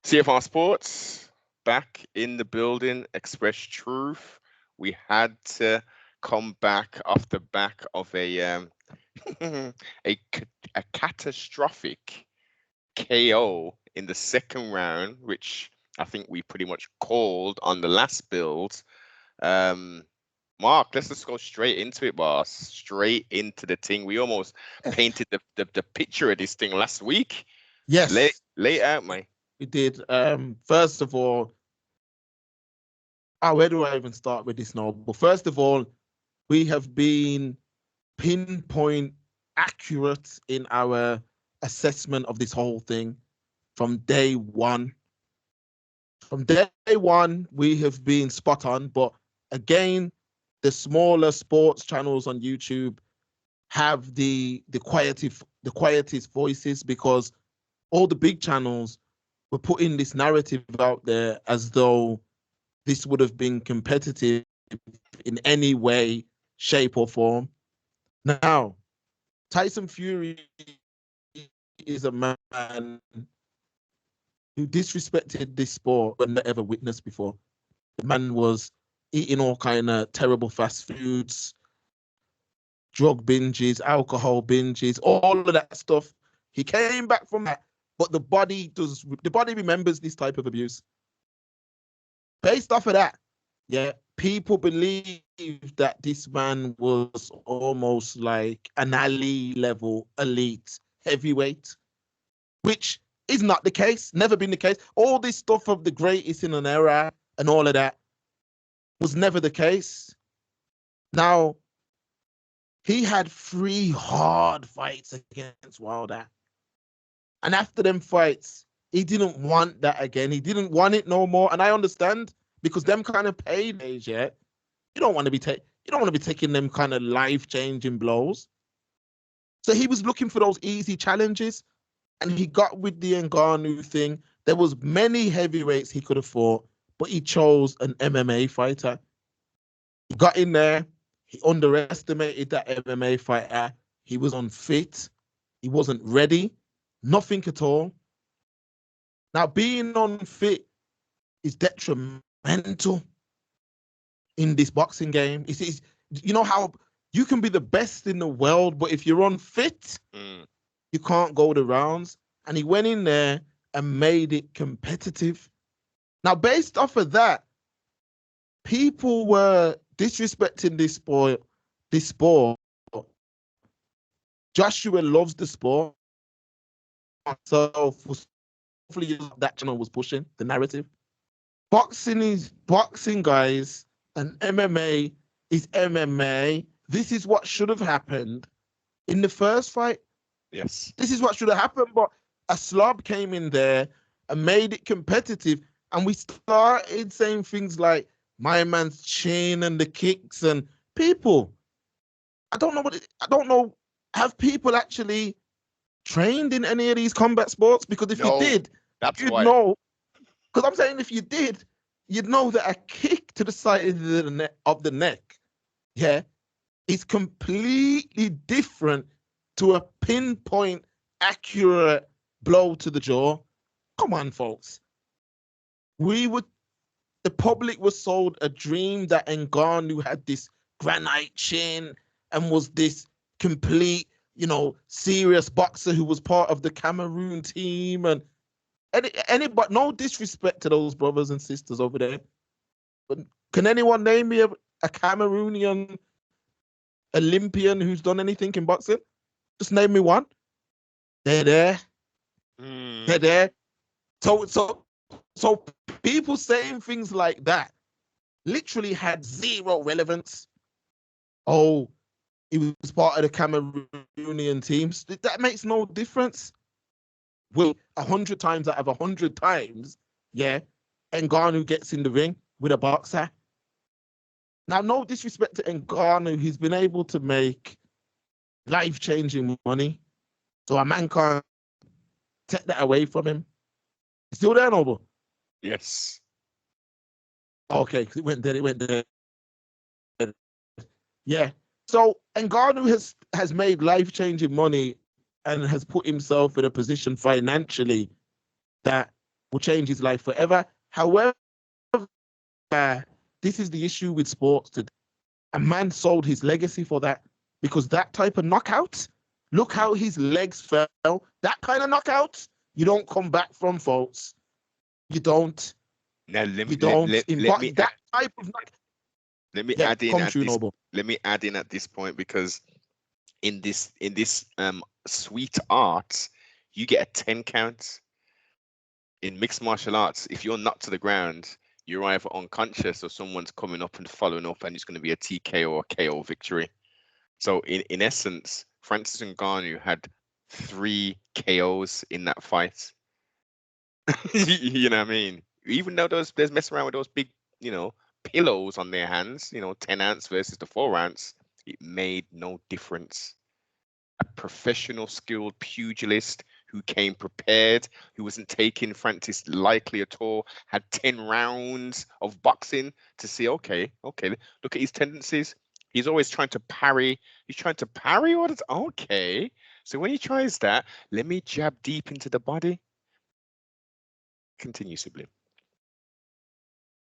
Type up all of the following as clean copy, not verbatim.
CFR Sports back in the building. Express Truth. We had to come back off the back of a a catastrophic KO in the second round, which I think we pretty much called on the last build. Um, Mark, let's just go straight into it, boss. Straight into the thing. We almost painted the picture of this thing last week. Lay Yes, it out, mate. we did. First of all, where do I even start with this now? But first of all, we have been pinpoint accurate in our assessment of this whole thing from day one. From day one, we have been spot on. But again, the smaller sports channels on YouTube have the quietest voices, because all the big channels were putting this narrative out there as though this would have been competitive in any way, shape, or form. Now, Tyson Fury is a man who disrespected this sport but never witnessed before. The man was eating all kind of terrible fast foods, drug binges, alcohol binges, all of that stuff. He came back from that, but the body remembers this type of abuse. Based off of that, yeah, people believe that this man was almost like an Ali level elite heavyweight, which is not the case, never been the case. All this stuff of the greatest in an era and all of that was never the case. Now, he had 3 hard fights against Wilder. And after them fights, he didn't want that again. He didn't want it no more. And I understand, because them kind of paydays, yeah, you don't want to be taking them kind of life-changing blows. So he was looking for those easy challenges, and he got with the Ngannou thing. There was many heavyweights he could have fought, but he chose an MMA fighter. He got in there. He underestimated that MMA fighter. He was unfit. He wasn't ready. Nothing at all. Now, being unfit is detrimental in this boxing game. It's you know how you can be the best in the world, but if you're unfit, you can't go the rounds. And he went in there and made it competitive. Now, based off of that, people were disrespecting this sport. Joshua loves the sport. So hopefully that channel was pushing the narrative. Boxing is boxing, guys, and MMA is MMA. This is what should have happened in the first fight. Yes. This is what should have happened, but a slob came in there and made it competitive, and we started saying things like my man's chin and the kicks, and people, I don't know, have people actually trained in any of these combat sports? Because if you did, you'd know. Because I'm saying if you did, you'd know that a kick to the side of the neck, yeah, is completely different to a pinpoint accurate blow to the jaw. Come on, folks. The public was sold a dream that Ngannou had this granite chin and was this complete, serious boxer who was part of the Cameroon team, and but no disrespect to those brothers and sisters over there. But can anyone name me a Cameroonian Olympian who's done anything in boxing? Just name me one. They're there. They're there. So people saying things like that literally had zero relevance. Oh, he was part of the Cameroonian teams. That makes no difference. Will 100 times out of 100 times, yeah, Ngannou gets in the ring with a boxer. Now, no disrespect to Ngannou, he's been able to make life-changing money, so a man can't take that away from him. Still there, Noble? Yes. Okay, it went there. Yeah. So Ngannou has made life-changing money and has put himself in a position financially that will change his life forever. However, this is the issue with sports today. A man sold his legacy for that because that type of knockout, look how his legs fell. That kind of knockout, you don't come back from, folks. You don't. Now You don't. That type of let me yeah, add in come at true, this Noble. let me add in at this point, because in this sweet art, you get a 10 count. In mixed martial arts, if you're knocked to the ground, you're either unconscious or someone's coming up and following up, and it's going to be a TKO or KO victory. So in essence, Francis Ngannou had 3 KOs in that fight. You know what I mean? Even though there's messing around with those big, pillows on their hands, 10 ounce versus the 4 ounce, it made no difference. A professional, skilled pugilist who came prepared, who wasn't taking Francis lightly at all, had 10 rounds of boxing to see, okay, look at his tendencies. He's always trying to parry. He's trying to parry orders. Okay. So when he tries that, let me jab deep into the body. Continue, Sibling.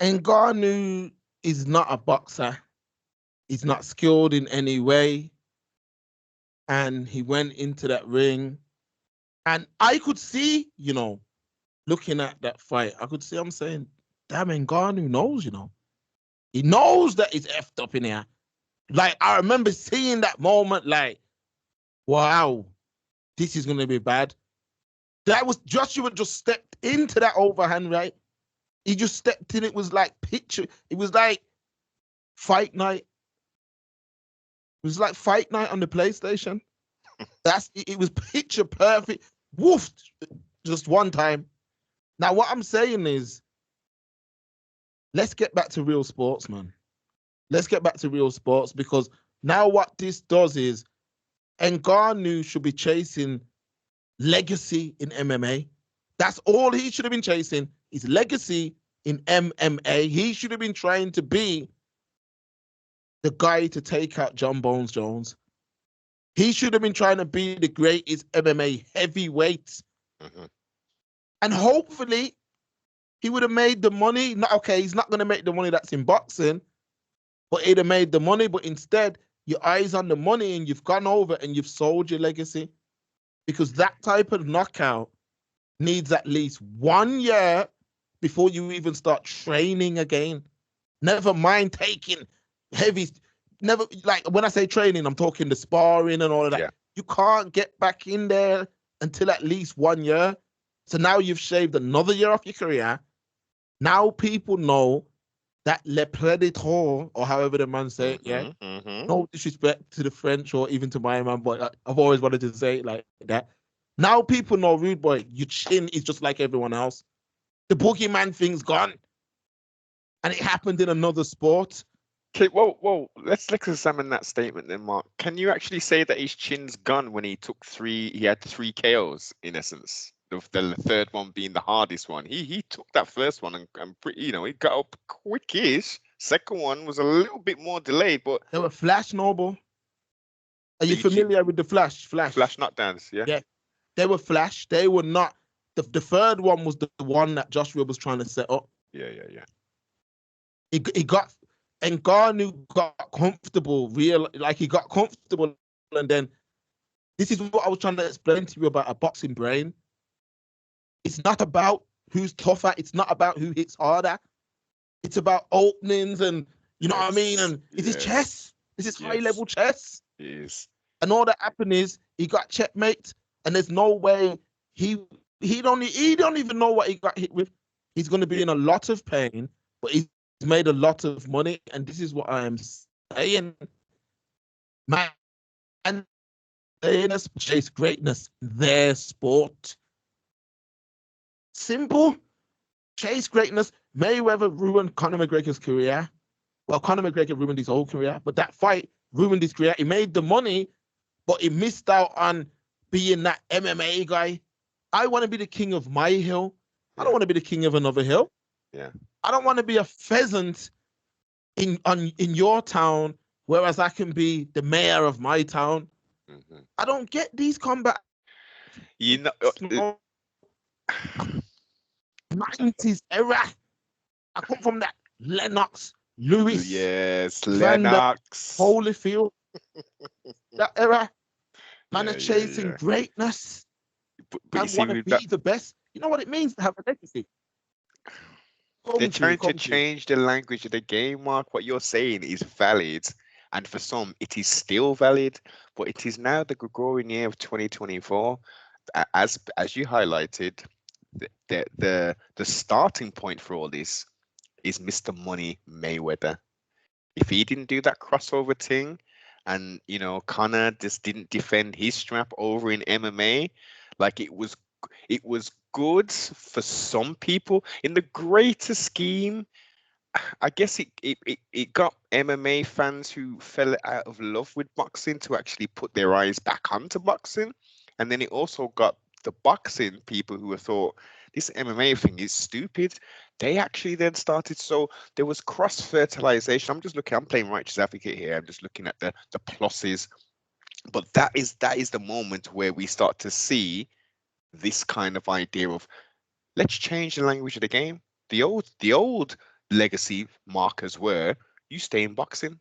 Ngannou is not a boxer. He's not skilled in any way. And he went into that ring. And I could see, looking at that fight, I could see, I'm saying, damn, Ngannou knows, He knows that he's effed up in here. Like, I remember seeing that moment, like, wow, this is going to be bad. That was Joshua just stepped into that overhand, right? He just stepped in. It was like picture. It was like fight night. It was like fight night on the PlayStation. It was picture perfect. Woof, just one time. Now, what I'm saying is, let's get back to real sports, man. Let's get back to real sports, because now what this does is Ngannou should be chasing legacy in MMA. That's all he should have been chasing, is legacy in MMA. He should have been trying to be the guy to take out John Bones Jones. He should have been trying to be the greatest MMA heavyweight. Mm-hmm. And hopefully he would have made the money. Okay, he's not going to make the money that's in boxing, but he'd have made the money. But instead, your eyes on the money and you've gone over and you've sold your legacy, because that type of knockout needs at least 1 year before you even start training again. Never mind taking heavy. Never, like when I say training, I'm talking the sparring and all of that. Yeah. You can't get back in there until at least 1 year. So now you've shaved another year off your career. Now people know that Le Predator, or however the man say it, yeah. Mm-hmm. No disrespect to the French or even to my man, but I've always wanted to say it like that. Now people know, Rude Boy, your chin is just like everyone else. The boogeyman thing's gone. And it happened in another sport. Okay, whoa. Let's examine that statement then, Mark. Can you actually say that his chin's gone when he had 3 KOs in essence? The third one being the hardest one. He took that first one and pretty, he got up quickish. Second one was a little bit more delayed, but they were Flash Noble. Are you familiar with the Flash? Flash knockdowns, yeah. Yeah. They were Flash. They were not. The third one was the one that Joshua was trying to set up. Yeah. He got, Ngannou got comfortable, he got comfortable, and then this is what I was trying to explain to you about a boxing brain. It's not about who's tougher. It's not about who hits harder. It's about openings and, you know what I mean? And it's his chess. This is high-level chess. It is. And all that happened is he got checkmate, and there's no way he don't even know what he got hit with. He's going to be in a lot of pain, but he's made a lot of money, and this is what I am saying. Man, they chase greatness, their sport. Simple. Chase greatness. Mayweather ruined Conor McGregor's career. Well, Conor McGregor ruined his whole career, but that fight ruined his career. He made the money, but he missed out on being that MMA guy. I want to be the king of my hill. I don't want to be the king of another hill. Yeah. I don't want to be a pheasant in your town, whereas I can be the mayor of my town. Mm-hmm. I don't get these combat. You know, 90s era. I come from that Lennox, Lewis, Yes, Vander, Lennox. Holyfield, that era. Man are Yeah, yeah, chasing yeah. greatness. But you Man see, want to with that, be the best. You know what it means to have a legacy? they're Come through, trying to come through. change the language of the game, Mark. What you're saying is valid, and for some, it is still valid. But it is now the Gregorian year of 2024. As you highlighted, the starting point for all this is Mr. Money Mayweather. If he didn't do that crossover thing, and Conor just didn't defend his strap over in MMA, like it was good for some people. In the greater scheme, I guess it got MMA fans who fell out of love with boxing to actually put their eyes back onto boxing. And then it also got the boxing people who thought this MMA thing is stupid. They actually then started. So there was cross fertilization. I'm playing righteous advocate here. I'm just looking at the pluses. But that is the moment where we start to see this kind of idea of let's change the language of the game. The old legacy markers were you stay in boxing.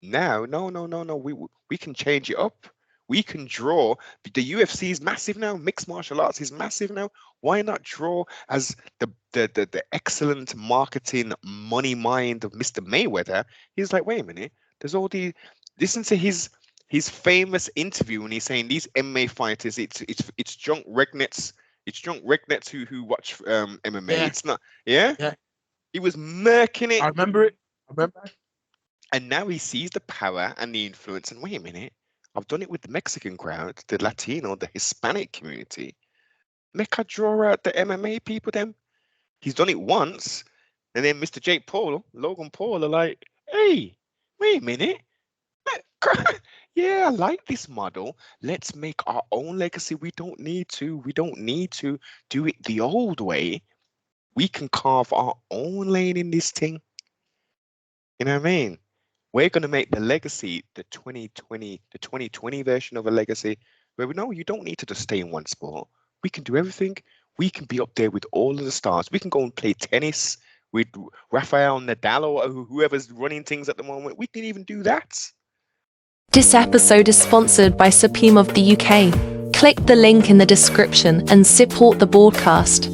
Now, no, no, no, no. We can change it up. We can draw. The UFC is massive now. Mixed martial arts is massive now. Why not draw as the excellent marketing money mind of Mr. Mayweather? He's like, wait a minute. There's all the listen to his famous interview when he's saying these MMA fighters. It's drunk regnets. It's drunk regnets who watch MMA. Yeah, It's not. Yeah. yeah. He was murking it. I remember it. I remember. And now he sees the power and the influence. And wait a minute, I've done it with the Mexican crowd, the Latino, the Hispanic community. Make I draw out the MMA people then. He's done it once. And then Mr. Jake Paul, Logan Paul are like, hey, wait a minute. Yeah, I like this model. Let's make our own legacy. We don't need to do it the old way. We can carve our own lane in this thing. You know what I mean? We're going to make the legacy the 2020 version of a legacy where we know you don't need to just stay in one sport. We can do everything. We can be up there with all of the stars. We can go and play tennis with Rafael Nadal or whoever's running things at the moment. We can even do that. This episode is sponsored by Supreme of the UK. Click the link in the description and support the broadcast.